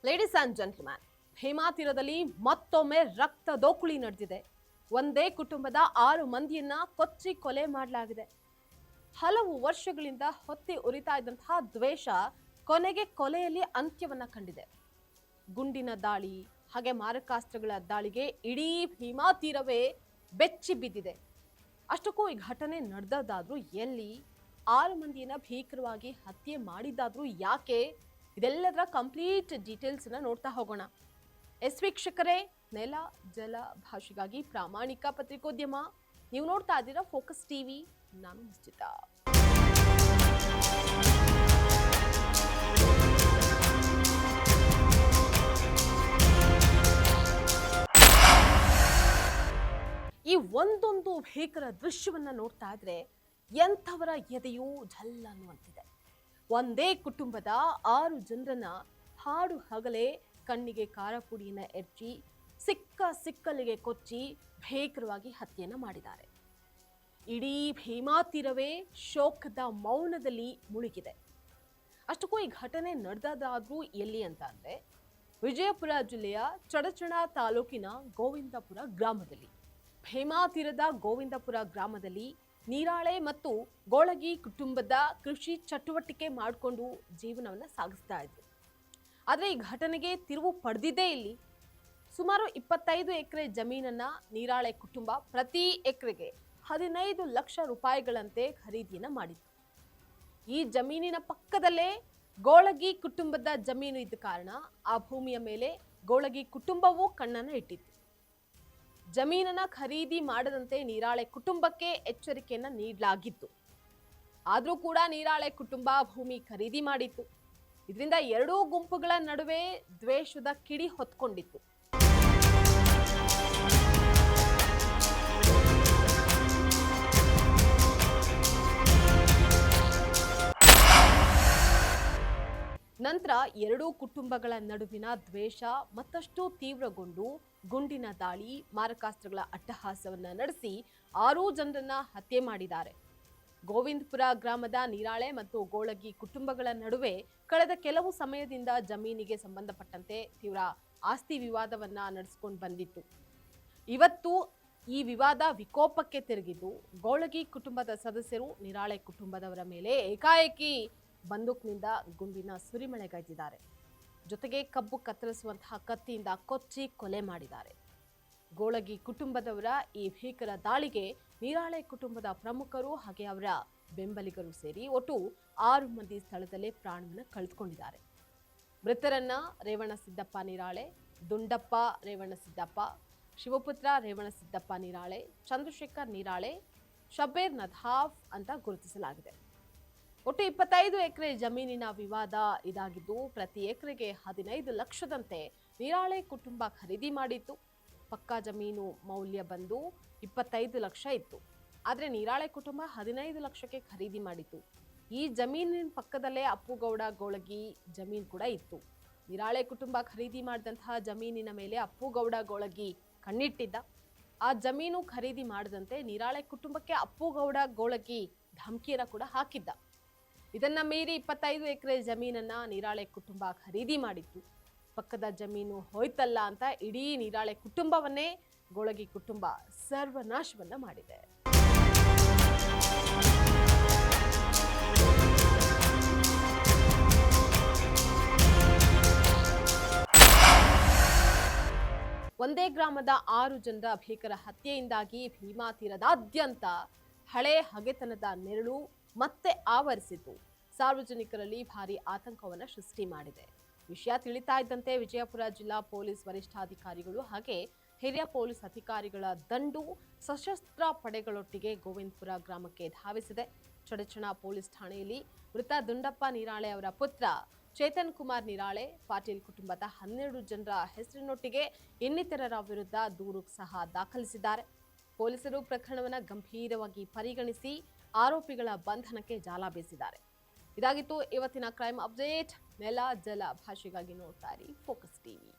Ladies and gentleman, Bima ತೀರದಲ್ಲಿ ಮತ್ತೊಮ್ಮೆ ರಕ್ತ ದೋಕುಳಿ ನಡೆದಿದೆ. ಒಂದೇ ಕುಟುಂಬದ 6 ಮಂದಿಯನ್ನ ಕೊಚ್ಚಿ ಕೊಲೆ ಮಾಡಲಾಗಿದೆ. ಹಲವು ವರ್ಷಗಳಿಂದ ಹೊತ್ತಿ ಉರಿತಾ ಇದ್ದಂತಹ ದ್ವೇಷ ಕೊನೆಗೆ ಕೊಲೆಯಲ್ಲಿ ಅಂತ್ಯವನ್ನ ಕಂಡಿದೆ. ಗುಂಡಿನ ದಾಳಿ ಹಾಗೆ ಮಾರಕಾಸ್ತ್ರಗಳ ದಾಳಿಗೆ ಇಡೀ ಭೀಮಾ ತೀರವೇ ಬೆಚ್ಚಿ ಬಿದ್ದಿದೆ. ಅಷ್ಟಕ್ಕೂ ಈ ಘಟನೆ ನಡೆದದಾದ್ರೂ ಎಲ್ಲಿ, 6 ಮಂದಿಯನ್ನ ಭೀಕರವಾಗಿ ಹತ್ಯೆ ಮಾಡಿದ್ದಾದ್ರೂ ಯಾಕೆ, ಇದೆಲ್ಲದರ ಕಂಪ್ಲೀಟ್ ಡೀಟೇಲ್ಸ್ ನೋಡ್ತಾ ಹೋಗೋಣ. ವೀಕ್ಷಕರೇ, ನೆಲ ಜಲ ಭಾಷೆಗಾಗಿ ಪ್ರಾಮಾಣಿಕ ಪತ್ರಿಕೋದ್ಯಮ. ನೀವು ನೋಡ್ತಾ ಇದ್ದೀರಾ ಫೋಕಸ್ ಟಿವಿ. ನಾನು ನಿಶ್ಚಿತ. ಈ ಒಂದೊಂದು ಭೀಕರ ದೃಶ್ಯವನ್ನ ನೋಡ್ತಾ ಇದ್ರೆ ಎಂಥವರ ಎದೆಯೂ ಝಲ್ ಅನ್ನುವಂತಿದೆ. ಒಂದೇ ಕುಟುಂಬದ 6 ಜನರನ್ನ ಹಾಡು ಹಗಲೇ ಕಣ್ಣಿಗೆ ಖಾರ ಪುಡಿಯನ್ನ ಎರಚಿ ಸಿಕ್ಕಲಿಗೆ ಕೊಚ್ಚಿ ಭೀಕರವಾಗಿ ಹತ್ಯೆಯನ್ನ ಮಾಡಿದ್ದಾರೆ. ಇಡೀ ಭೀಮಾ ತೀರವೇ ಶೋಕದ ಮೌನದಲ್ಲಿ ಮುಳುಗಿದೆ. ಅಷ್ಟಕ್ಕೂ ಈ ಘಟನೆ ನಡೆದದಾದ್ರೂ ಎಲ್ಲಿ ಅಂತ ಅಂದ್ರೆ ವಿಜಯಪುರ ಜಿಲ್ಲೆಯ ಚಡಚಣ ತಾಲೂಕಿನ ಗೋವಿಂದಪುರ ಗ್ರಾಮದಲ್ಲಿ. ಭೀಮಾ ತೀರದ ಗೋವಿಂದಪುರ ಗ್ರಾಮದಲ್ಲಿ ನೀರಾಳೆ ಮತ್ತು ಗೋಳಗಿ ಕುಟುಂಬದ ಕೃಷಿ ಚಟುವಟಿಕೆ ಮಾಡಿಕೊಂಡು ಜೀವನವನ್ನ ಸಾಗಿಸ್ತಾ ಇದ್ರು. ಆದರೆ ಈ ಘಟನೆಗೆ ತಿರುವು ಪಡೆದಿದ್ದೇ ಇಲ್ಲಿ. ಸುಮಾರು 25 ಎಕರೆ ಜಮೀನನ್ನ ನೀರಾಳೆ ಕುಟುಂಬ ಪ್ರತಿ ಎಕರೆಗೆ 15 ಲಕ್ಷ ರೂಪಾಯಿಗಳಂತೆ ಖರೀದಿಯನ್ನ ಮಾಡಿತ್ತು. ಈ ಜಮೀನಿನ ಪಕ್ಕದಲ್ಲೇ ಗೋಳಗಿ ಕುಟುಂಬದ ಜಮೀನು ಇದ್ದ ಕಾರಣ ಆ ಭೂಮಿಯ ಮೇಲೆ ಗೋಳಗಿ ಕುಟುಂಬವೂ ಕಣ್ಣನ್ನ ಇಟ್ಟಿತ್ತು. ಜಮೀನನ್ನ ಖರೀದಿ ಮಾಡದಂತೆ ನೀರಾಳೆ ಕುಟುಂಬಕ್ಕೆ ಎಚ್ಚರಿಕೆಯನ್ನ ನೀಡಲಾಗಿತ್ತು. ಆದ್ರೂ ಕೂಡ ನೀರಾಳೆ ಕುಟುಂಬ ಭೂಮಿ ಖರೀದಿ ಮಾಡಿತ್ತು. ಇದರಿಂದ ಎರಡೂ ಗುಂಪುಗಳ ನಡುವೆ ದ್ವೇಷದ ಕಿಡಿ ಹೊತ್ಕೊಂಡಿತ್ತು. ನಂತರ ಎರಡೂ ಕುಟುಂಬಗಳ ನಡುವಿನ ದ್ವೇಷ ಮತ್ತಷ್ಟು ತೀವ್ರಗೊಂಡು ಗುಂಡಿನ ದಾಳಿ, ಮಾರಕಾಸ್ತ್ರಗಳ ಅಟ್ಟಹಾಸವನ್ನ ನಡೆಸಿ 6 ಜನರನ್ನ ಹತ್ಯೆ ಮಾಡಿದ್ದಾರೆ. ಗೋವಿಂದಪುರ ಗ್ರಾಮದ ನೀರಾಳೆ ಮತ್ತು ಗೋಳಗಿ ಕುಟುಂಬಗಳ ನಡುವೆ ಕಳೆದ ಕೆಲವು ಸಮಯದಿಂದ ಜಮೀನಿಗೆ ಸಂಬಂಧಪಟ್ಟಂತೆ ತೀವ್ರ ಆಸ್ತಿ ವಿವಾದವನ್ನ ನಡೆಸಿಕೊಂಡು ಬಂದಿತ್ತು. ಇವತ್ತು ಈ ವಿವಾದ ವಿಕೋಪಕ್ಕೆ ತಿರುಗಿದ್ದು ಗೋಳಗಿ ಕುಟುಂಬದ ಸದಸ್ಯರು ನೀರಾಳೆ ಕುಟುಂಬದವರ ಮೇಲೆ ಏಕಾಏಕಿ ಬಂದೂಕ್ನಿಂದ ಗುಂಡಿನ ಸುರಿಮಳೆಗೈದಿದ್ದಾರೆ. ಜೊತೆಗೆ ಕಬ್ಬು ಕತ್ತರಿಸುವಂತಹ ಕತ್ತಿಯಿಂದ ಕೊಚ್ಚಿ ಕೊಲೆ ಮಾಡಿದ್ದಾರೆ. ಗೋಳಗಿ ಕುಟುಂಬದವರ ಈ ಭೀಕರ ದಾಳಿಗೆ ನೀರಾಳೆ ಕುಟುಂಬದ ಪ್ರಮುಖರು ಹಾಗೆ ಅವರ ಬೆಂಬಲಿಗರು ಸೇರಿ ಒಟ್ಟು 6 ಮಂದಿ ಸ್ಥಳದಲ್ಲೇ ಪ್ರಾಣವನ್ನು ಕಳೆದುಕೊಂಡಿದ್ದಾರೆ. ಮೃತರನ್ನ ರೇವಣಸಿದ್ದಪ್ಪ ನೀರಾಳೆ, ದುಂಡಪ್ಪ ರೇವಣಸಿದ್ದಪ್ಪ, ಶಿವಪುತ್ರ ರೇವಣಸಿದ್ದಪ್ಪ ನೀರಾಳೆ, ಚಂದ್ರಶೇಖರ್ ನೀರಾಳೆ, ಶಬೇರ್ ನಧಾಫ್ ಅಂತ ಗುರುತಿಸಲಾಗಿದೆ. ಒಟ್ಟು 25 ಎಕರೆ ಜಮೀನಿನ ವಿವಾದ ಇದಾಗಿದ್ದು ಪ್ರತಿ ಎಕರೆಗೆ 15 ಲಕ್ಷದಂತೆ ನೀರಾಳೆ ಕುಟುಂಬ ಖರೀದಿ ಮಾಡಿತ್ತು. ಪಕ್ಕಾ ಜಮೀನು ಮೌಲ್ಯ ಬಂದು 25 ಲಕ್ಷ ಇತ್ತು. ಆದರೆ ನೀರಾಳೆ ಕುಟುಂಬ 15 ಲಕ್ಷಕ್ಕೆ ಖರೀದಿ ಮಾಡಿತ್ತು. ಈ ಜಮೀನಿನ ಪಕ್ಕದಲ್ಲೇ ಅಪ್ಪುಗೌಡ ಗೋಳಗಿ ಜಮೀನು ಕೂಡ ಇತ್ತು. ನೀರಾಳೆ ಕುಟುಂಬ ಖರೀದಿ ಮಾಡಿದಂತಹ ಜಮೀನಿನ ಮೇಲೆ ಅಪ್ಪುಗೌಡ ಗೋಳಗಿ ಕಣ್ಣಿಟ್ಟಿದ್ದ. ಆ ಜಮೀನು ಖರೀದಿ ಮಾಡದಂತೆ ನೀರಾಳೆ ಕುಟುಂಬಕ್ಕೆ ಅಪ್ಪುಗೌಡ ಗೋಳಗಿ ಧಮಕಿಯನ್ನ ಕೂಡ ಹಾಕಿದ್ದ. ಇದನ್ನ ಮೀರಿ 25 ಎಕರೆ ಜಮೀನನ್ನ ನೀರಾಳೆ ಕುಟುಂಬ ಖರೀದಿ ಮಾಡಿತ್ತು. ಪಕ್ಕದ ಜಮೀನು ಹೋಯ್ತಲ್ಲ ಅಂತ ಇಡೀ ನೀರಾಳೆ ಕುಟುಂಬವನ್ನೇ ಗೋಳಗಿ ಕುಟುಂಬ ಸರ್ವನಾಶವನ್ನ ಮಾಡಿದೆ. ಒಂದೇ ಗ್ರಾಮದ 6 ಜನರ ಭೀಕರ ಹತ್ಯೆಯಿಂದಾಗಿ ಭೀಮಾ ತೀರದಾದ್ಯಂತ ಹಳೆ ಹಗೆತನದ ನೆರಳು ಮತ್ತೆ ಆವರಿಸಿದ್ದು ಸಾರ್ವಜನಿಕರಲ್ಲಿ ಭಾರಿ ಆತಂಕವನ್ನ ಸೃಷ್ಟಿ ಮಾಡಿದೆ. ವಿಷಯ ತಿಳಿತಾ ಇದ್ದಂತೆ ವಿಜಯಪುರ ಜಿಲ್ಲಾ ಪೊಲೀಸ್ ವರಿಷ್ಠಾಧಿಕಾರಿಗಳು ಹಾಗೆ ಹಿರಿಯ ಪೊಲೀಸ್ ಅಧಿಕಾರಿಗಳ ದಂಡು ಸಶಸ್ತ್ರ ಪಡೆಗಳೊಟ್ಟಿಗೆ ಗೋವಿಂದಪುರ ಗ್ರಾಮಕ್ಕೆ ಧಾವಿಸಿದೆ. ಚಡಚಣ ಪೊಲೀಸ್ ಠಾಣೆಯಲ್ಲಿ ಮೃತ ದುಂಡಪ್ಪ ನೀರಾಳೆ ಅವರ ಪುತ್ರ ಚೇತನ್ ಕುಮಾರ್ ನೀರಾಳೆ ಪಾಟೀಲ್ ಕುಟುಂಬದ 12 ಜನರ ಹೆಸರಿನೊಟ್ಟಿಗೆ ಇನ್ನಿತರರ ವಿರುದ್ಧ ದೂರು ಸಹ ದಾಖಲಿಸಿದ್ದಾರೆ. ಪೊಲೀಸರು ಪ್ರಕರಣವನ್ನು ಗಂಭೀರವಾಗಿ ಪರಿಗಣಿಸಿ ಆರೋಪಿಗಳ ಬಂಧನಕ್ಕೆ ಜಾಲ ಬೀಸಿದ್ದಾರೆ. ಇದಾಗಿತ್ತು ಇವತ್ತಿನ ಕ್ರೈಮ್ ಅಪ್ಡೇಟ್. ನೆಲ ಜಲ ಭಾಷೆಗಾಗಿ ನೋಡ್ತಾ ಇರಿ ಫೋಕಸ್ ಟಿವಿ.